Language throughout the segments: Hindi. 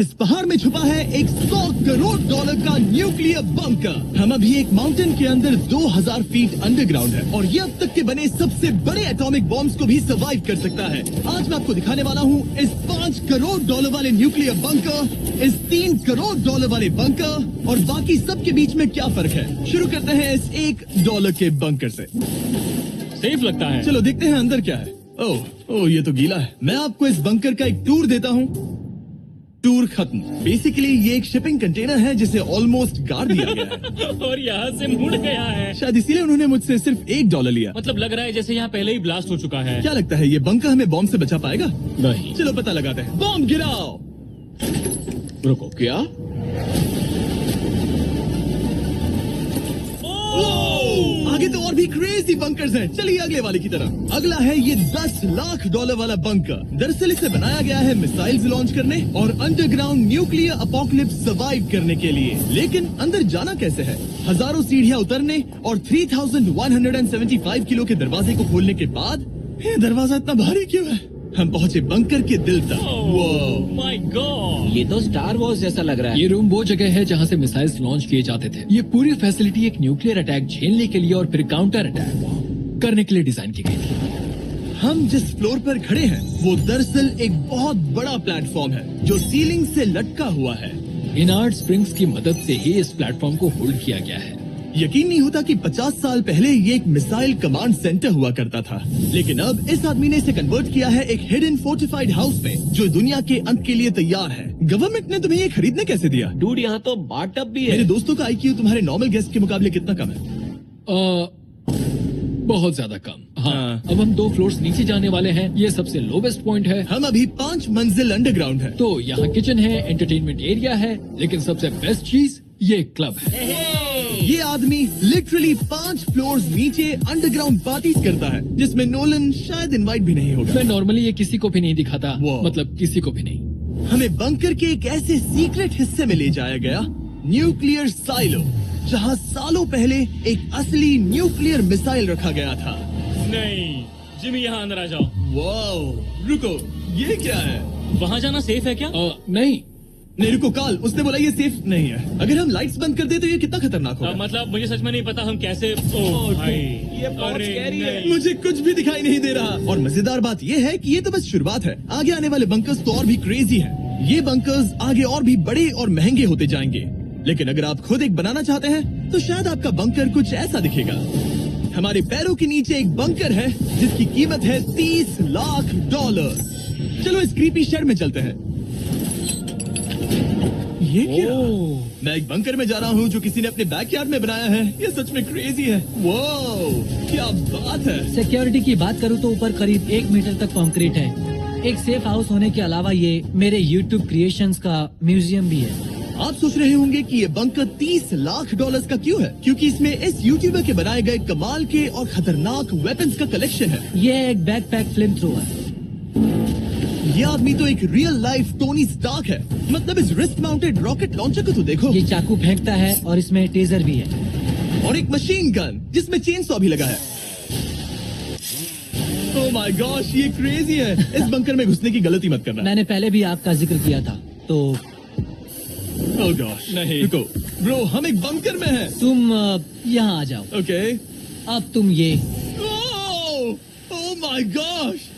इस पहाड़ में छुपा है एक 100 करोड़ डॉलर का न्यूक्लियर बंकर। हम अभी एक माउंटेन के अंदर 2000 फीट अंडरग्राउंड है और ये अब तक के बने सबसे बड़े एटॉमिक बॉम्ब्स को भी सर्वाइव कर सकता है। आज मैं आपको दिखाने वाला हूँ इस 5 करोड़ डॉलर वाले न्यूक्लियर बंकर, इस 3 करोड़ डॉलर वाले बंकर और बाकी सब के बीच में क्या फर्क है। शुरू करते हैं इस $1 के बंकर से। सेफ लगता है। चलो देखते हैं अंदर क्या है। ओह ये तो गीला है। मैं आपको इस बंकर का एक टूर देता हूँ। टूर खत्म। बेसिकली ये एक शिपिंग कंटेनर है जिसे ऑलमोस्ट गाड़ दिया गया है और यहाँ से मुड़ गया है। शायद इसीलिए उन्होंने मुझसे सिर्फ $1 लिया। मतलब लग रहा है जैसे यहाँ पहले ही ब्लास्ट हो चुका है। क्या लगता है ये बंकर हमें बॉम्ब से बचा पाएगा? नहीं। चलो पता लगाते हैं। बॉम्ब गिराओ। रुको, क्या? आगे तो और भी क्रेजी बंकर्स हैं। चलिए अगले वाले की तरफ। अगला है ये $10 लाख वाला बंकर। दरअसल इसे बनाया गया है मिसाइल्स लॉन्च करने और अंडरग्राउंड न्यूक्लियर अपोकलिप्स सर्वाइव करने के लिए। लेकिन अंदर जाना कैसे है? हजारों सीढ़ियां उतरने और 3175 किलो के दरवाजे को खोलने के बाद ये दरवाजा इतना भारी क्यों है? हम पहुंचे बंकर के दिल तक। माय गॉड, ये तो स्टार वॉर्स जैसा लग रहा है। ये रूम वो जगह है जहाँ से मिसाइल्स लॉन्च किए जाते थे। ये पूरी फैसिलिटी एक न्यूक्लियर अटैक झेलने के लिए और फिर काउंटर अटैक करने के लिए डिजाइन की गई थी। हम जिस फ्लोर पर खड़े हैं वो दरअसल एक बहुत बड़ा प्लेटफॉर्म है जो सीलिंग से लटका हुआ है। इनार्ड स्प्रिंग्स की मदद से ही इस प्लेटफॉर्म को होल्ड किया गया है। यकीन नहीं होता कि 50 साल पहले ये एक मिसाइल कमांड सेंटर हुआ करता था, लेकिन अब इस आदमी ने इसे कन्वर्ट किया है एक हिडन फोर्टिफाइड हाउस में जो दुनिया के अंत के लिए तैयार है। गवर्नमेंट ने तुम्हें ये खरीदने कैसे दिया? डूड, यहाँ तो बाथटब भी है। मेरे दोस्तों का IQ तुम्हारे नॉर्मल गेस्ट के मुकाबले कितना कम है? बहुत ज्यादा कम। हाँ। अब हम 2 फ्लोर्स नीचे जाने वाले हैं। ये सबसे लोवेस्ट पॉइंट है। हम अभी 5 मंजिल अंडरग्राउंड है। तो यहाँ किचन है, एंटरटेनमेंट एरिया है, लेकिन सबसे बेस्ट चीज ये क्लब है। ये आदमी लिटरली 5 फ्लोर्स नीचे अंडरग्राउंड पार्टी करता है जिसमें नोलन शायद इनवाइट भी नहीं होगा। मैं नॉर्मली ये किसी को भी नहीं दिखाता। Wow. मतलब किसी को भी नहीं। हमें बंकर के एक ऐसे सीक्रेट हिस्से में ले जाया गया, न्यूक्लियर साइलो, जहाँ सालों पहले एक असली न्यूक्लियर मिसाइल रखा गया था। नहीं, जिमी यहाँ अंदर आ जाओ। वाओ, रुको, ये क्या है? वहाँ जाना सेफ है क्या? नहीं रुको काल, उसने बोला ये सेफ नहीं है। अगर हम लाइट्स बंद कर दे तो ये कितना खतरनाक होगा? मतलब मुझे सच में नहीं पता हम कैसे। ओह भाई, ये बहुत अरे स्कैरी है। नहीं। मुझे कुछ भी दिखाई नहीं दे रहा। और मजेदार बात ये है कि ये तो बस शुरुआत है। आगे आने वाले बंकर्स तो और भी क्रेजी हैं। ये बंकर्स आगे और भी बड़े और महंगे होते जाएंगे। लेकिन अगर आप खुद एक बनाना चाहते हैं तो शायद आपका बंकर कुछ ऐसा दिखेगा। हमारे पैरों के नीचे एक बंकर है जिसकी कीमत है $30 लाख। चलो इस क्रीपी शेड में चलते हैं। ये क्या? मैं एक बंकर में जा रहा हूँ जो किसी ने अपने बैकयार्ड में बनाया है। ये सच में क्रेजी है। वाओ, क्या बात है। सिक्योरिटी की बात करूँ तो ऊपर करीब 1 मीटर तक कंक्रीट है। एक सेफ हाउस होने के अलावा ये मेरे YouTube क्रिएशंस का म्यूजियम भी है। आप सोच रहे होंगे कि ये बंकर $30 लाख का क्यों है? क्योंकि इसमें इस यूट्यूबर के बनाए गए कमाल के और खतरनाक वेपन्स का कलेक्शन है। ये एक बैकपैक फ्लेम थ्रोवर। ये आदमी तो एक रियल लाइफ टोनी स्टार्क है। मतलब इस रिस्ट माउंटेड रॉकेट लॉन्चर को तो देखो। ये चाकू फेंकता है और इसमें टेजर भी है। और एक मशीन गन जिसमें चेन सॉ भी लगा है। ओह माय गॉश, ये क्रेजी है। इस बंकर में घुसने की गलती मत करना। मैंने पहले भी आग का जिक्र किया था तो। ओह गॉश, नहीं रुको ब्रो, हम एक बंकर में हैं। तुम यहाँ आ जाओ। ओके। अब तुम ये। ओह माय गॉश,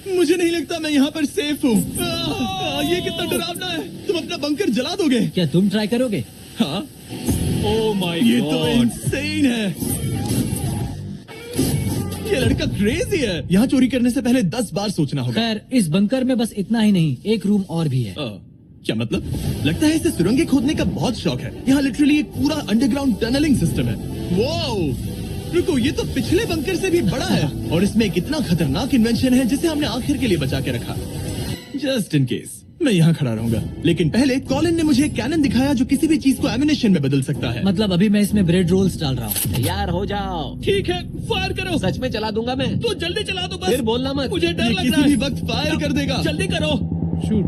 मुझे नहीं लगता मैं यहाँ पर सेफ हूँ। ये कितना डरावना है। तुम अपना बंकर जला दोगे? क्या तुम ट्राई करोगे? हाँ। ओह माय ये तो गॉड, इंसेन है। ये लड़का क्रेजी है। यहाँ चोरी करने से पहले 10 बार सोचना होगा। खैर, इस बंकर में बस इतना ही नहीं, एक रूम और भी है। क्या मतलब? लगता है इसे सुरंगें खोदने का बहुत शौक है। यहाँ लिटरली एक पूरा अंडरग्राउंड टनलिंग सिस्टम है। वाओ, रुको, ये तो पिछले बंकर से भी बड़ा है और इसमें एक इतना खतरनाक इन्वेंशन है जिसे हमने आखिर के लिए बचा के रखा। जस्ट इन केस मैं यहाँ खड़ा रहूंगा। लेकिन पहले कॉलिन ने मुझे कैनन दिखाया जो किसी भी चीज को एम्युनिशन में बदल सकता है। मतलब अभी मैं इसमें ब्रेड रोल्स डाल रहा हूँ। तैयार हो जाओ। ठीक है, फायर करो। सच में चला दूंगा मैं। तो जल्दी चला दो बस। फिर बोलना मत। मुझे डर ये लग रहा है। किसी भी वक्त फायर कर देगा। जल्दी करो। शूट।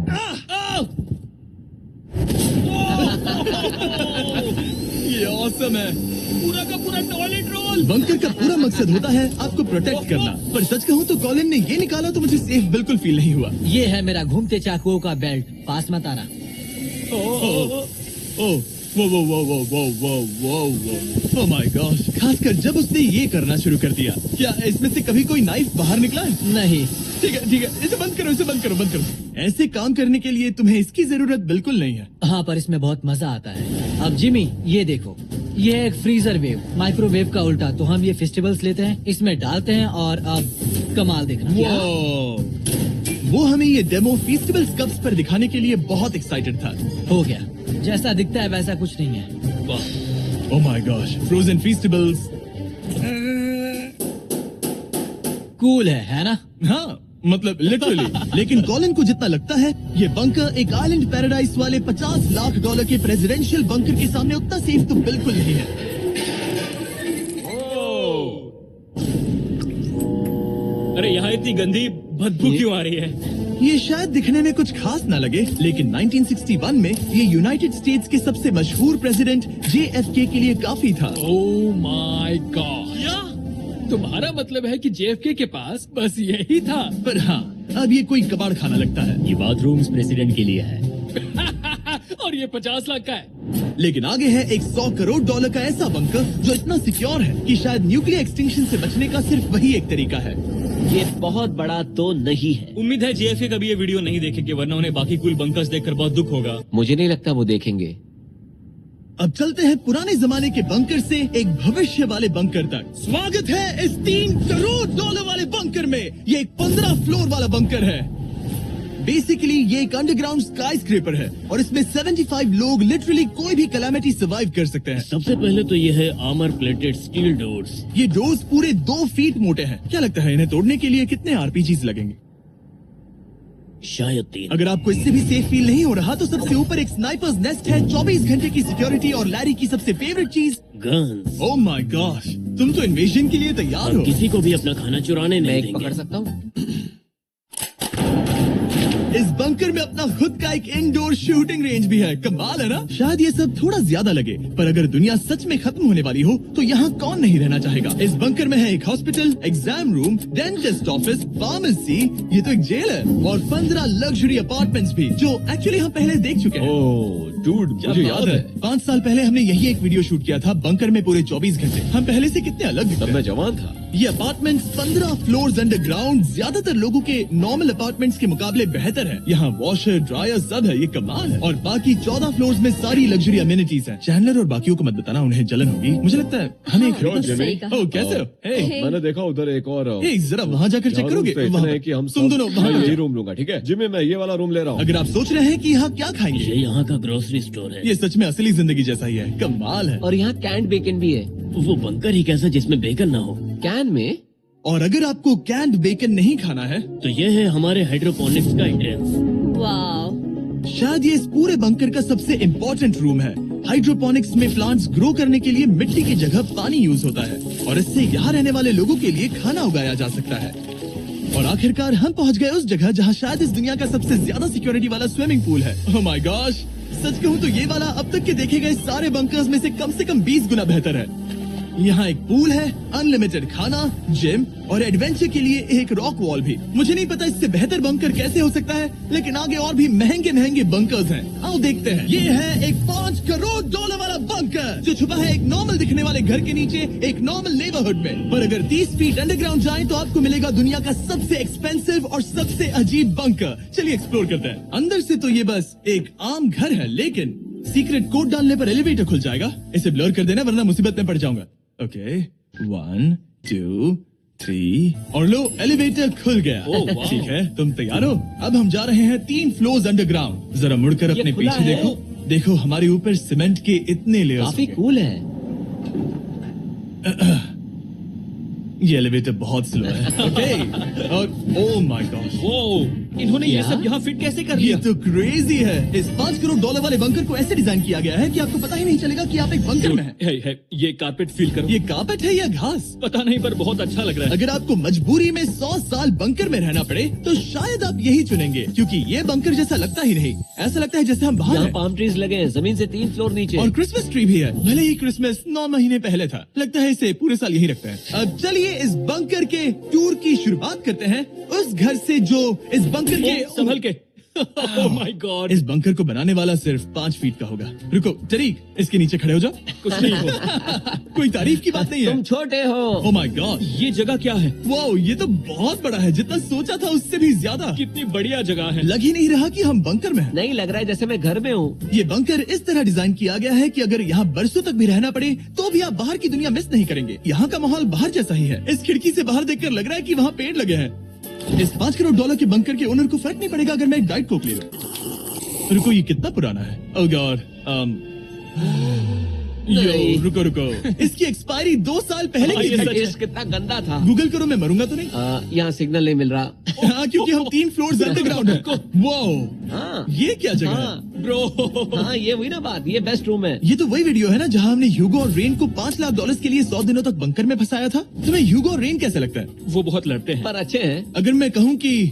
ये ऑसम है। पूरा का पूरा टॉयलेट रोल। कॉल। बंकर का पूरा मकसद होता है आपको प्रोटेक्ट करना, पर सच कहूँ तो कॉलिन ने ये निकाला तो मुझे सेफ बिल्कुल फील नहीं हुआ। ये है मेरा घूमते चाकुओं का बेल्ट, पास मत आना। ओह माय गॉश, खासकर जब उसने ये करना शुरू कर दिया। क्या इसमें से कभी कोई नाइफ बाहर निकला है? नहीं, ठीक है, इसे बंद करो, बंद करो। ऐसे काम करने के लिए तुम्हें इसकी जरूरत बिल्कुल नहीं है। हाँ, पर इसमें बहुत मजा आता है। अब जिमी, ये देखो, ये है एक फ्रीजर वेव, माइक्रोवेव का उल्टा। तो हम ये फेस्टिवल्स लेते हैं, इसमें डालते हैं और अब कमाल देखना। वो हमें ये डेमो फेस्टिवल कप्स पर दिखाने के लिए बहुत एक्साइटेड था। हो गया, जैसा दिखता है वैसा कुछ नहीं है। Oh my gosh, frozen festivals. Cool है ना? हाँ, मतलब लिटरली। लेकिन कॉलिन को जितना लगता है ये बंकर एक आइलैंड पैराडाइज वाले $50 लाख के प्रेसिडेंशियल बंकर के सामने उतना सेफ तो बिल्कुल नहीं है। अरे यहाँ इतनी गंदी बदबू क्यों आ रही है? ये शायद दिखने में कुछ खास ना लगे, लेकिन 1961 में ये यूनाइटेड स्टेट्स के सबसे मशहूर प्रेसिडेंट JFK के लिए काफी था। ओह माय गॉड, तुम्हारा मतलब है कि JFK के पास बस यही था? पर हाँ, अब ये कोई कबाड़ खाना लगता है। ये बाथरूम्स प्रेसिडेंट के लिए है। और ये 50 लाख का है। लेकिन आगे है एक $100 करोड़ का ऐसा बंकर जो इतना सिक्योर है कि शायद न्यूक्लियर एक्सटिंक्शन से बचने का सिर्फ वही एक तरीका है। ये बहुत बड़ा तो नहीं है। उम्मीद है JFK कभी ये वीडियो नहीं देखेंगे, वरना उन्हें बाकी कूल बंकर्स देखकर बहुत दुख होगा। मुझे नहीं लगता वो देखेंगे। अब चलते हैं पुराने जमाने के बंकर से एक भविष्य वाले बंकर तक। स्वागत है इस $3 करोड़ वाले बंकर में। ये एक 15 फ्लोर वाला बंकर है। बेसिकली ये एक अंडरग्राउंड स्काई स्क्रेपर है और इसमें 75 लोग लिटरली कोई भी कैलामिटी सर्वाइव कर सकते हैं। सबसे पहले तो ये है आर्मर प्लेटेड स्टील डोर्स। ये डोर्स पूरे 2 फीट मोटे हैं। क्या लगता है इन्हें तोड़ने के लिए कितने RPGs लगेंगे? शायद 3। अगर आपको इससे भी सेफ फील नहीं हो रहा तो सबसे ऊपर एक स्नाइपर्स नेस्ट है, 24 घंटे की सिक्योरिटी और लैरी की सबसे फेवरेट चीज गन्स। ओह माय गॉश, तुम तो इन्वेजन के लिए तैयार हो। किसी को भी अपना खाना चुराने मैं नहीं एक देंगे। पकड़ सकता हूँ? इस बंकर में अपना खुद का एक इंडोर शूटिंग रेंज भी है। कमाल है ना? शायद ये सब थोड़ा ज्यादा लगे, पर अगर दुनिया सच में खत्म होने वाली हो तो यहाँ कौन नहीं रहना चाहेगा। इस बंकर में है एक hospital, exam room, dentist office, pharmacy, ये तो एक जेल है, और 15 लग्जरी अपार्टमेंट्स भी, जो एक्चुअली हम पहले देख चुके हैं। डूड, मुझे याद है 5 साल पहले हमने यही एक वीडियो शूट किया था, बंकर में पूरे 24 घंटे। हम पहले से कितने अलग दिखते हैं। मैं जवान था। ये अपार्टमेंट्स 15 फ्लोर्स अंडरग्राउंड ज्यादातर लोगों के नॉर्मल अपार्टमेंट्स के मुकाबले बेहतर है। यहाँ वॉशर, ड्रायर सब है, ये कमाल है। और बाकी 14 फ्लोर्स में सारी लग्जरी अमेनिटीज हैं। चैंडलर और बाकियों को मत बताना, उन्हें जलन होगी। मुझे लगता है हमें एक सही कहा। ओह, कैसे हो? हे, मैंने देखा उधर एक और हे, जरा वहाँ जाकर चेक करोगे? वहाँ कि हम तुम दोनों वहाँ यही जाओ। रूम लूंगा, ठीक है? जिम्मे मैं ये वाला रूम ले रहा हूँ। अगर आप सोच रहे हैं कि यहाँ क्या खाएंगे, ये यहाँ का ग्रोसरी स्टोर है। ये सच में असली जिंदगी जैसा ही है। कमाल है। और यहाँ कैंड बेकन भी है। वो बंकर ही कैसा जिसमें बेकन ना हो। कैन में? और अगर आपको कैंड बेकन नहीं खाना है तो ये है हमारे हाइड्रोपोनिक्स का एंट्रेंस। वाव, शायद ये इस पूरे बंकर का सबसे इम्पोर्टेंट रूम है। हाइड्रोपोनिक्स में प्लांट्स ग्रो करने के लिए मिट्टी की जगह पानी यूज होता है और इससे यहाँ रहने वाले लोगों के लिए खाना उगाया जा सकता है। और आखिरकार हम पहुँच गए उस जगह जहाँ शायद इस दुनिया का सबसे ज्यादा सिक्योरिटी वाला स्विमिंग पूल है। ओह माय गॉश, सच कहूँ तो ये वाला अब तक के देखे गए सारे बंकर्स में से कम 20 गुना बेहतर है। यहाँ एक पूल है, अनलिमिटेड खाना, जिम और एडवेंचर के लिए एक रॉक वॉल भी। मुझे नहीं पता इससे बेहतर बंकर कैसे हो सकता है, लेकिन आगे और भी महंगे बंकर्स हैं। आओ देखते हैं। ये है एक $5 करोड़ वाला बंकर जो छुपा है एक नॉर्मल दिखने वाले घर के नीचे, एक नॉर्मल नेबरहुड में। पर अगर 30 फीट अंडरग्राउंड जाएं तो आपको मिलेगा दुनिया का सबसे एक्सपेंसिव और सबसे अजीब बंकर। चलिए एक्सप्लोर करते हैं। अंदर से तो ये बस एक आम घर है, लेकिन सीक्रेट कोड डालने पर एलिवेटर खुल जाएगा। इसे ब्लर कर देना वरना मुसीबत में पड़ जाऊंगा। ओके, 1 2 3 और लो, एलिवेटर खुल गया। ठीक है, तुम तैयार हो? अब हम जा रहे हैं 3 फ्लोर्स अंडरग्राउंड। जरा मुड़कर अपने खुला पीछे है। देखो हमारे ऊपर सीमेंट के इतने लेयर्स। काफी कूल है। ये एलिवेटर बहुत स्लो है। ओके, और ओह माय गॉड, वो इन्होंने ये क्या? सब यहाँ फिट कैसे कर ये लिया? तो क्रेजी है। इस $5 करोड़ वाले बंकर को ऐसे डिजाइन किया गया है कि आपको पता ही नहीं चलेगा कि आप एक बंकर में हैं। है, ये कारपेट फील करो। ये कार्पेट है या घास? पता नहीं पर बहुत अच्छा लग रहा है। अगर आपको मजबूरी में 100 साल बंकर में रहना पड़े तो शायद आप यही चुनेंगे, क्योंकि ये बंकर जैसा लगता ही नहीं। ऐसा लगता है जैसे हम बाहर यहाँ हैं। पाम ट्रीज लगे हैं, जमीन से 3 फ्लोर नीचे। और क्रिसमस ट्री भी है। भले ही क्रिसमस 9 महीने पहले था, लगता है इसे पूरे साल यही रखते हैं। अब चलिए इस बंकर के टूर की शुरुआत करते हैं उस घर से जो इस बंकर के संभल के। Oh my God. इस बंकर को बनाने वाला सिर्फ 5 फीट का होगा। रुको तरीक, इसके नीचे खड़े हो जाओ। कुछ नहीं हो। कोई तारीफ की बात नहीं है। तुम छोटे हो। ओह माय गॉड, ये जगह क्या है? वाओ, ये तो बहुत बड़ा है। जितना सोचा था उससे भी ज्यादा। कितनी बढ़िया जगह है। लग ही नहीं रहा कि हम बंकर में हैं। नहीं लग रहा है जैसे मैं घर में हूँ। ये बंकर इस तरह डिजाइन किया गया है कि अगर यहाँ बरसों तक भी रहना पड़े तो भी आप बाहर की दुनिया मिस नहीं करेंगे। यहाँ का माहौल बाहर जैसा ही है। इस खिड़की से बाहर देखकर लग रहा है कि वहाँ पेड़ लगे हैं। इस $5 करोड़ के बंकर के ओनर को फर्क नहीं पड़ेगा अगर मैं एक डाइट कोक ले लूं। रुको, ये कितना पुराना है? ओह गॉड, नहीं। रुको रुको, इसकी एक्सपायरी 2 साल पहले की ये थी। सच है। टेस्ट कितना गंदा था। गूगल करो, मैं मरूंगा तो नहीं। यहाँ सिग्नल नहीं मिल रहा। हाँ, क्योंकि हम 3 फ्लोर अंडरग्राउंड है। वाओ, हाँ ये क्या जगह है? हाँ ब्रो। हाँ, ये हुई ना बात। ये बेस्ट रूम है। ये तो वही वीडियो है ना जहाँ हमने ह्यूगो और रेन को $5 लाख के लिए 100 दिनों तक बंकर में फंसाया था। तुम्हें ह्यूगो और रेन कैसे लगता है? वो बहुत लड़ते हैं। पर अच्छे हैं। अगर मैं कहूँ कि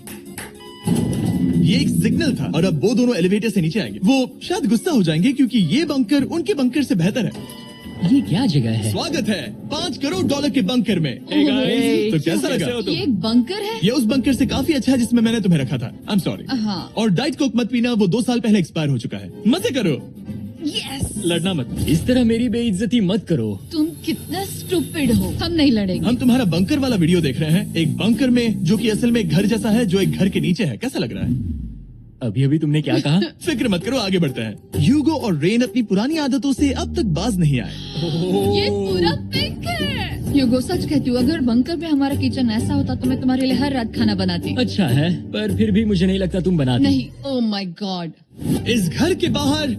ये एक सिग्नल था और अब वो दोनों एलिवेटर से नीचे आएंगे, वो शायद गुस्सा हो जाएंगे क्योंकि ये बंकर उनके बंकर से बेहतर है। ये क्या जगह है? स्वागत है $5 करोड़ के बंकर में। Hey guys, तो कैसा लगा? कैसे हो तुम? ये एक बंकर है? ये उस बंकर से काफी अच्छा है जिसमें मैंने तुम्हें रखा था। I am sorry. हाँ। और डाइट कोक मत पीना, वो 2 साल पहले एक्सपायर हो चुका है। मजे करो। यस। लड़ना मत। इस तरह मेरी बेइज्जती मत करो। तुम कितना स्टूपिड हो। हम नहीं लड़ेंगे। हम तुम्हारा बंकर वाला वीडियो देख रहे हैं, एक बंकर में जो कि असल में एक घर जैसा है जो एक घर के नीचे है। कैसा लग रहा है? अभी अभी तुमने क्या कहा? फिक्र मत करो, आगे बढ़ते हैं। ह्यूगो और रेन अपनी पुरानी आदतों से अब तक बाज नहीं आए। ये पूरा पिंक है। ह्यूगो, सच कहती हूँ, अगर बंकर में हमारा किचन ऐसा होता तो मैं तुम्हारे लिए हर रात खाना बनाती। अच्छा है, पर फिर भी मुझे नहीं लगता तुम बनाती। नहीं। Oh my God. इस घर के बाहर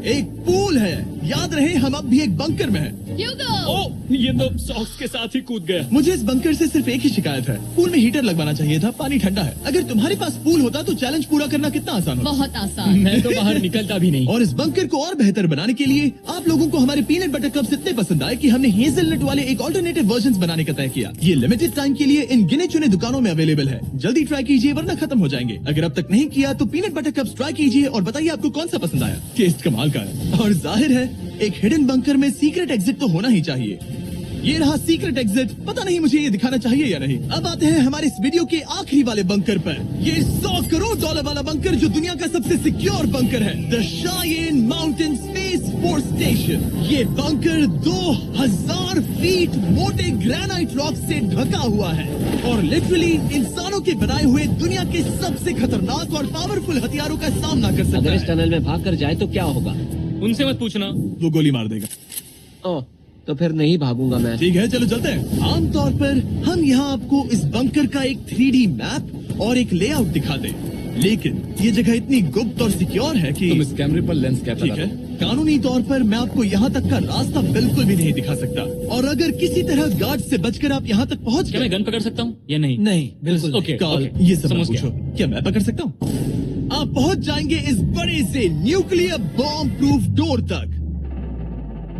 एक पूल है। याद रहे, हम अब भी एक बंकर में हैं। ह्यूगो। ओह, ये तो सॉक्स के साथ ही कूद गया। मुझे इस बंकर से सिर्फ एक ही शिकायत है, पूल में हीटर लगवाना चाहिए था। पानी ठंडा है। अगर तुम्हारे पास पूल होता तो चैलेंज पूरा करना कितना आसान होता। बहुत आसान। मैं तो बाहर निकलता भी नहीं। और इस बंकर को और बेहतर बनाने के लिए आप लोगों को हमारे पीनट बटर कप्स इतने पसंद आए कि हमने हेजलनट वाले एक ऑल्टरनेटिव वर्जन बनाने का तय किया। ये लिमिटेड टाइम के लिए इन गिने चुने दुकानों में अवेलेबल है। जल्दी ट्राई कीजिए वरना खत्म हो जाएंगे। अगर अब तक नहीं किया तो पीनट बटर कप्स ट्राई कीजिए और बताइए आपको कौन सा पसंद आया। टेस्ट कमाल का है और जाहिर है एक हिडन बंकर में सीक्रेट एग्जिट तो होना ही चाहिए। ये रहा सीक्रेट एग्जिट। पता नहीं मुझे ये दिखाना चाहिए या नहीं। अब आते हैं हमारे इस वीडियो के आखिरी वाले बंकर पर। ये $100 करोड़ वाला बंकर जो दुनिया का सबसे सिक्योर बंकर है, the Cheyenne Mountain Space Force Station. ये बंकर 2000 फीट मोटे ग्रेनाइट रॉक से ढका हुआ है और लिटरली इंसानों के बनाए हुए दुनिया के सबसे खतरनाक और पावरफुल हथियारों का सामना कर सकता अगर इस है। टनल में भाग कर जाए तो क्या होगा? उनसे मत पूछना। वो गोली मार देगा। ओह, तो फिर नहीं भागूंगा मैं। ठीक है, चलो चलते हैं। आमतौर पर हम यहाँ आपको इस बंकर का एक 3D मैप और एक लेआउट दिखाते हैं, लेकिन ये जगह इतनी गुप्त और सिक्योर है कि तुम इस कैमरे पर लेंस कैप ठीक है, कानूनी तौर पर मैं आपको यहाँ तक का रास्ता बिल्कुल भी नहीं दिखा सकता। और अगर किसी तरह गार्ड से बचकर आप यहाँ तक पहुँच क्या मैं गए, गन पकड़ सकता हूँ या नहीं? नहीं, बिल्कुल ओके, कॉल ओके, ये सब मत समझ गया। पूछो। क्या मैं पकड़ सकता हूँ? आप पहुँच जाएंगे इस बड़े से न्यूक्लियर बॉम्ब प्रूफ डोर तक,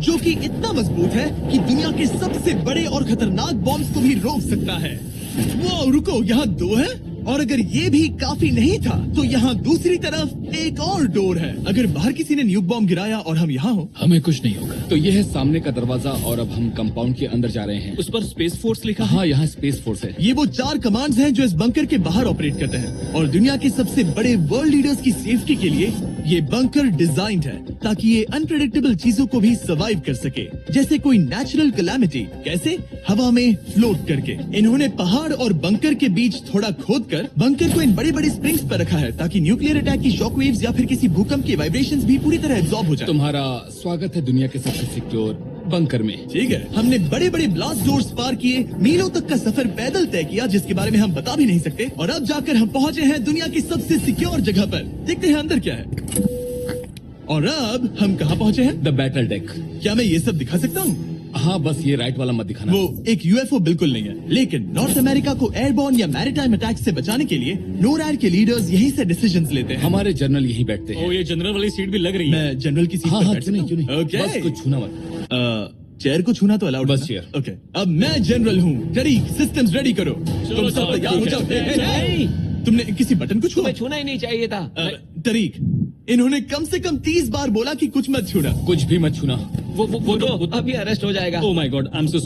जो कि इतना मजबूत है कि दुनिया के सबसे बड़े और खतरनाक बॉम्ब्स को भी रोक सकता है। वो रुको, यहाँ 2 है और अगर ये भी काफी नहीं था तो यहाँ दूसरी तरफ एक और डोर है। अगर बाहर किसी ने न्यूक बॉम्ब गिराया और हम यहाँ हो, हमें कुछ नहीं होगा। तो ये है सामने का दरवाजा और अब हम कंपाउंड के अंदर जा रहे हैं। उस पर स्पेस फोर्स लिखा है। हाँ, यहाँ स्पेस फोर्स है। ये वो 4 कमांड्स हैं जो इस बंकर के बाहर ऑपरेट करते हैं और दुनिया के सबसे बड़े वर्ल्ड लीडर्स की सेफ्टी के लिए ये बंकर डिजाइंड है ताकि ये अनप्रेडिक्टेबल चीजों को भी सर्वाइव कर सके, जैसे कोई नेचुरल कैलामिटी। कैसे? हवा में फ्लोट करके। इन्होंने पहाड़ और बंकर के बीच थोड़ा खोदकर बंकर को इन बड़े बड़े स्प्रिंग्स पर रखा है ताकि न्यूक्लियर अटैक की शॉक वेव्स या फिर किसी भूकंप के वाइब्रेशंस भी पूरी तरह एब्जॉर्ब हो जाए। तुम्हारा स्वागत है दुनिया के सबसे सिक्योर बंकर में। ठीक है, हमने बड़े बड़े ब्लास्ट डोर्स पार किए, मीलों तक का सफर पैदल तय किया जिसके बारे में हम बता भी नहीं सकते, और अब जाकर हम पहुंचे हैं दुनिया की सबसे सिक्योर जगह पर। देखते हैं अंदर क्या है। और अब हम कहाँ पहुंचे हैं? The battle deck. क्या मैं ये सब दिखा सकता हूँ? हाँ बस ये राइट वाला मत दिखाना। वो एक यूएफओ बिल्कुल नहीं है, लेकिन नॉर्थ अमेरिका को एयरबॉर्न या मैरीटाइम अटैक से बचाने के लिए नोरैड के लीडर्स यहीं से डिसीजंस लेते हैं। हमारे जनरल यहीं बैठते हैं। ओ ये जनरल वाली सीट भी लग रही है। मैं जनरल की सीट हाँ पर हाँ बैठ क्यों नहीं सकता क्यों हूँ? नहीं, बस ओके। कुछ छूना मत। चेयर को छूना तो अलाउड बस है ना? चेयर। ओके, अब मैं जनरल हूँ। तरीक, सिस्टम्स रेडी करो। तुम सब चलो, तैयार हो जाओ। चलो, हे, हे, हे। तुमने किसी बटन को छुआ? तुम्हें छूना ही नहीं चाहिए था। तरीक, इन्होंने कम से कम 30 बार बोला कि कुछ मत छूना। कुछ भी मत छूना। वो तो अभी अरेस्ट हो जाएगा। Oh my God, I am so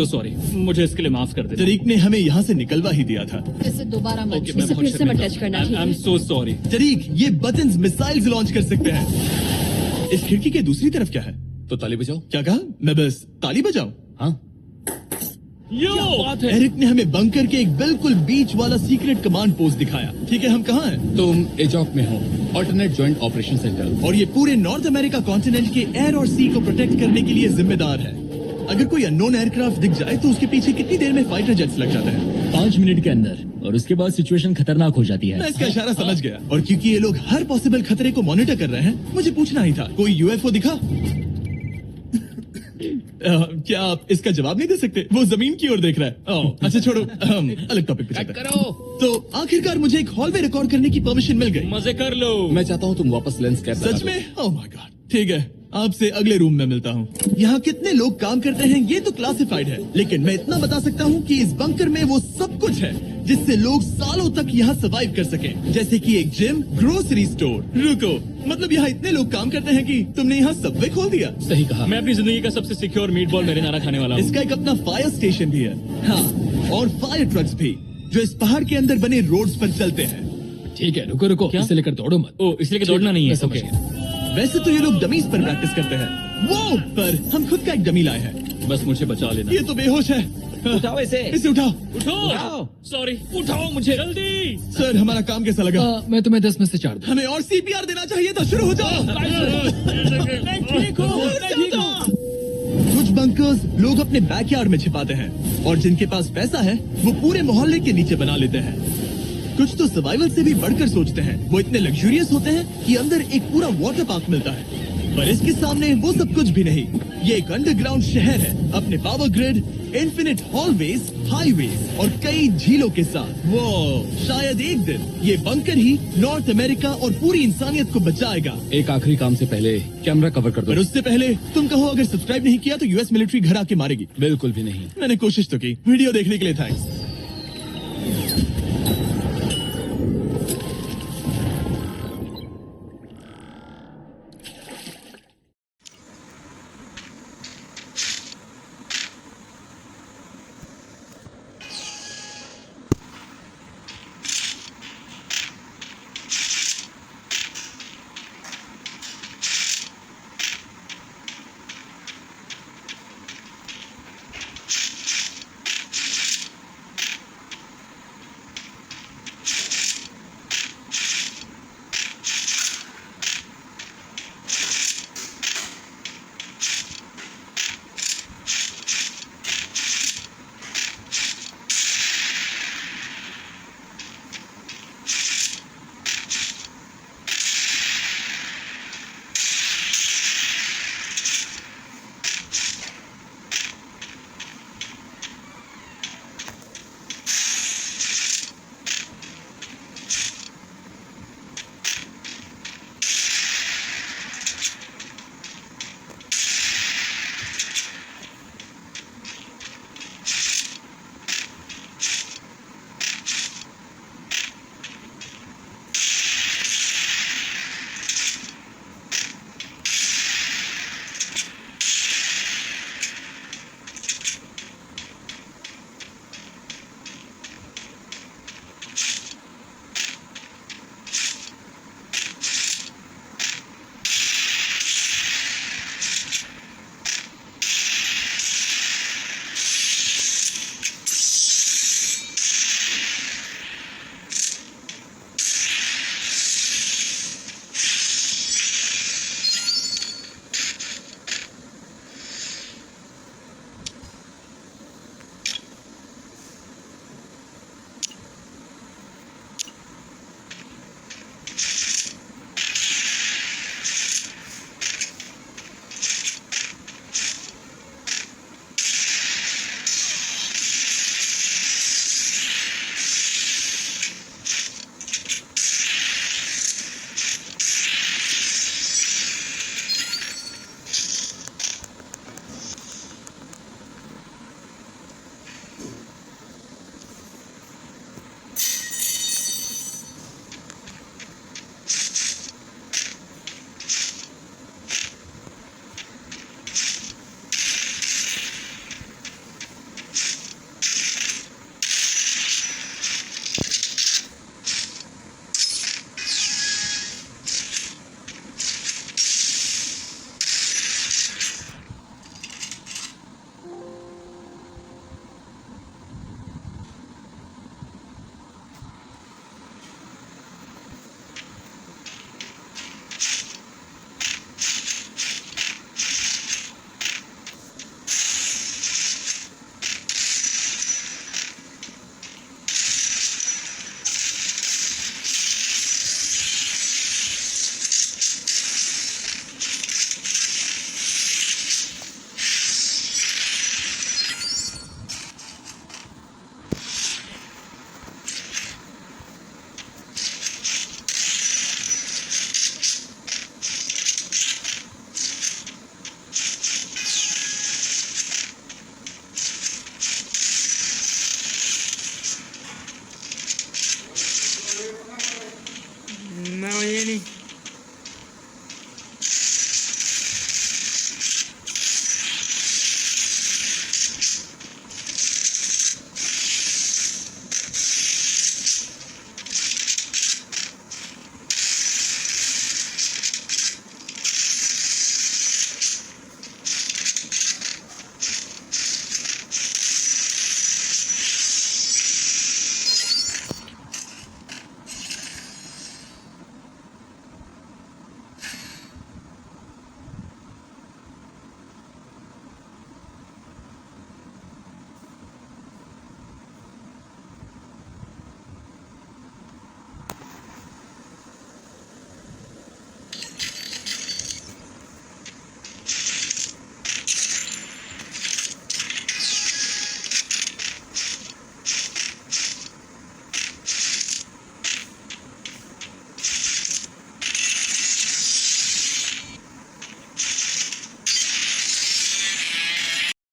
sorry. मुझे इसके लिए माफ कर दे। तरीक ने हमें यहाँ से निकलवा ही दिया था। इसे दोबारा मत ओके, छू। इसे फिर से मत टच करना, ठीक आई एम है? So sorry. तरीक, ये बटन्स मिसाइल्स लॉन्च कर सकते हैं। इस खिड़की के दूसरी तरफ क्या है? तो ताली बजाओ। क्या कहा? मैं बस ताली बजाऊं? हाँ यो बात है। एरिक ने हमें बंकर के एक बिल्कुल बीच वाला सीक्रेट कमांड पोस्ट दिखाया। ठीक है, हम कहाँ हैं? तुम एजॉक में हो, ऑल्टरनेट जॉइंट ऑपरेशन सेंटर। और ये पूरे नॉर्थ अमेरिका कॉन्टिनेंट के एयर और सी को प्रोटेक्ट करने के लिए जिम्मेदार है। अगर कोई अननोन एयरक्राफ्ट दिख जाए तो उसके पीछे कितनी देर में फाइटर जेट्स लग जाते हैं? 5 मिनट के अंदर, और उसके बाद सिचुएशन खतरनाक हो जाती है। मैं इसका इशारा समझ गया, और क्योंकि ये लोग हर पॉसिबल खतरे को मॉनिटर कर रहे हैं, मुझे पूछना ही था, कोई यूएफओ दिखा? क्या आप इसका जवाब नहीं दे सकते? वो जमीन की ओर देख रहा है। अच्छा छोड़ो, अलग टॉपिक पे चलते हैं। तो आखिरकार मुझे एक हॉल में रिकॉर्ड करने की परमिशन मिल गई। मजे कर लो। मैं चाहता हूँ तुम वापस लेंस कैप लगा सच दो। में? ओह माय गॉड, ठीक है, आपसे अगले रूम में मिलता हूँ। यहाँ कितने लोग काम करते हैं ये तो क्लासिफाइड है, लेकिन मैं इतना बता सकता हूँ कि इस बंकर में वो सब कुछ है जिससे लोग सालों तक यहाँ सर्वाइव कर सके, जैसे कि एक जिम, ग्रोसरी स्टोर। रुको, मतलब यहाँ इतने लोग काम करते हैं कि तुमने यहाँ सबवे खोल दिया? सही कहा। मैं अपनी जिंदगी का सबसे सिक्योर मीट बॉल मैरिनारा खाने वाला हूँ। इसका एक अपना फायर स्टेशन भी है। हाँ, और फायर ट्रक्स भी, जो इस पहाड़ के अंदर बने रोड्स पर चलते हैं। ठीक है, रुको रुको, क्या? इसे लेकर दौड़ो मत। ओ इसलिए कि दौड़ना नहीं है। मैं समझ ओके। गया। वैसे तो ये लोग डमीज पर प्रैक्टिस करते हैं, वो पर हम खुद का एक डमी लाए हैं। बस मुझे बचा लेना। ये तो बेहोश है। उठाओ इसे। इसे उठाओ। उठो। सॉरी, उठाओ मुझे जल्दी। सर, हमारा काम कैसा लगा? मैं तुम्हें 10 में से 4 दूं। हमें और सीपीआर देना चाहिए था। शुरू हो जाओ। मैं ठीक हूँ। कुछ बंकर्स लोग अपने बैकयार्ड में छिपाते हैं, और जिनके पास पैसा है वो पूरे मोहल्ले के नीचे बना लेते हैं। कुछ तो सर्वाइवल से भी बढ़कर सोचते हैं। वो इतने लग्जूरियस होते हैं कि अंदर एक पूरा वाटर पार्क मिलता है, पर इसके सामने वो सब कुछ भी नहीं। ये एक अंडरग्राउंड शहर है, अपने power grid, infinite hallways, highways और कई झीलों के साथ। वो शायद एक दिन ये बंकर ही नॉर्थ अमेरिका और पूरी इंसानियत को बचाएगा। एक आखिरी काम से पहले कैमरा कवर कर पर दो। उससे पहले तुम कहो, अगर सब्सक्राइब नहीं किया तो यूएस मिलिट्री घर आके मारेगी। बिल्कुल भी नहीं। मैंने कोशिश तो की। वीडियो देखने के लिए थैंक्स।